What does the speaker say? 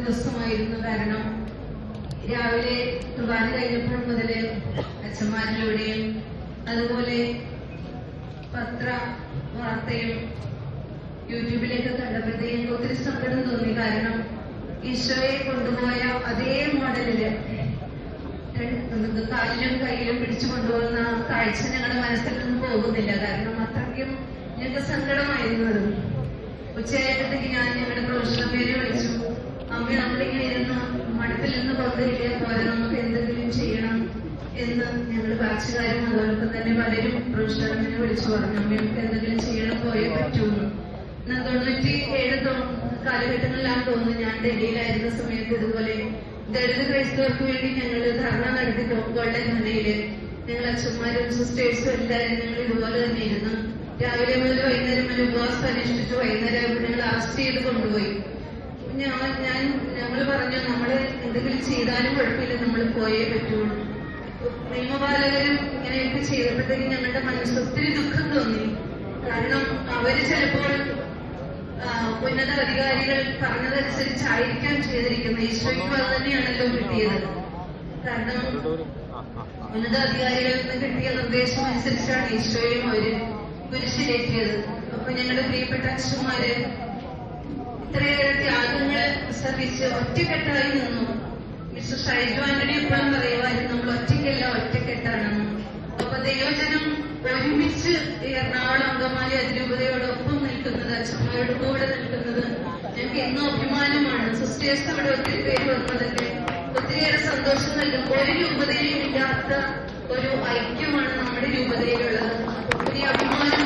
ദിവസമായിരുന്നു. കാരണം രാവിലെ കുർബാന കഴിഞ്ഞപ്പോൾ മുതല് അച്ഛന്മാരിലൂടെയും അതുപോലെ പത്ര വാർത്തയും യൂട്യൂബിലേക്ക് കണ്ടപ്പോഴത്തേക്കും ഒത്തിരി സങ്കടം തോന്നി. കാരണം ഈശോയെ കൊണ്ടുപോയ അതേ മോഡലില് കാലിലും കയ്യിലും പിടിച്ചു കൊണ്ടുപോകുന്ന കാഴ്ച ഞങ്ങളുടെ മനസ്സിൽ നിന്ന് പോകുന്നില്ല. കാരണം അത്രയ്ക്കും ഞങ്ങൾക്ക് സങ്കടമായിരുന്നത്. ഉച്ചയായപ്പോഴത്തേക്ക് ഞാൻ ഞങ്ങളുടെ പ്രൊഫഷണൽ വിളിച്ചു, അമ്മ നമ്മളിങ്ങനെ ഇരുന്ന് മഠത്തിൽ നിന്ന് കൊണ്ടുവരില്ല പോലെ നമുക്ക് എന്തെങ്കിലും ചെയ്യണം എന്ന് ഞങ്ങൾ ബാച്ചുകാരും അതോടൊപ്പം തന്നെ പലരും പ്രൊഫഷണലിനെ വിളിച്ചു പറഞ്ഞു, അമ്മ നമുക്ക് എന്തെങ്കിലും ചെയ്യണം, പോയേ പറ്റൂന്ന്. 97 കാലഘട്ടങ്ങളിലാണ് തോന്നുന്നു ഞാൻ ഡൽഹിയിലായിരുന്ന സമയത്ത് ഇതുപോലെ ദളിത് ക്രൈസ്തവർക്ക് വേണ്ടി ഞങ്ങൾ ധർണ നടത്തി ഗോൾഡൻ മനയില്. ഞങ്ങൾ അച്ഛന്മാരും സിസ്റ്റേഴ്സും എല്ലാവരും ഞങ്ങൾ ഇതുപോലെ തന്നെ ഇരുന്നു. രാവിലെ മുതൽ വൈകുന്നേരം വരെ ഉപവാസം അനുഷ്ഠിച്ചു. വൈകുന്നേരം ഞങ്ങൾ അറസ്റ്റ് ചെയ്ത് കൊണ്ടുപോയി. ഞങ്ങൾ പറഞ്ഞു, നമ്മള് എന്തെങ്കിലും ചെയ്താലും കുഴപ്പമില്ല, നമ്മൾ പോയേ പറ്റുള്ളൂ. നിയമപാലകരും ഇങ്ങനെയൊക്കെ ചെയ്തപ്പോഴത്തേക്കും ഞങ്ങളുടെ മനസ്സിൽ ഒത്തിരി ദുഃഖം തോന്നി. കാരണം അവര് ചിലപ്പോൾ ഉന്നത അധികാരികൾ പറഞ്ഞതനുസരിച്ചായിരിക്കാം ചെയ്തിരിക്കുന്നത്. ഈശോയ്ക്കും അത് തന്നെയാണല്ലോ കിട്ടിയത്. കാരണം ഉന്നത അധികാരികളിൽ നിന്ന് കിട്ടിയ നിർദ്ദേശം അനുസരിച്ചാണ് ഈശോയും അവര് കുരിശിലേറ്റിയത്. അപ്പൊ ഞങ്ങളുടെ പ്രിയപ്പെട്ട അച്ഛന്മാര് ഇത്രയേറെ ത്യാഗങ്ങൾ സഹിച്ച് ഒറ്റക്കെട്ടായി നിന്നു. മിസ്റ്റർ ഷൈജു ആന്റണി എപ്പോഴും പറയുമായിരുന്നു, നമ്മൾ ഒറ്റയ്ക്കല്ല, ഒറ്റക്കെട്ടാണെന്ന്. അപ്പൊ ദൈവജനം ഒരുമിച്ച് എറണാകുളം അങ്കമാലി അതിരൂപതയോടൊപ്പം നിൽക്കുന്നത്, അച്ഛന്മാരോട് കൂടെ നിൽക്കുന്നത് ഞങ്ങൾക്ക് എന്നും അഭിമാനമാണ്. സിസ്റ്റേഴ്സ് അവിടെ ഒത്തിരി പേര് വന്നതൊക്കെ ഒത്തിരിയേറെ സന്തോഷം നൽകും. ഒരു രൂപതയിലും ഇല്ലാത്ത ഒരു ഐക്യമാണ് നമ്മുടെ രൂപതയിലുള്ളത്. ഒത്തിരി അഭിമാനം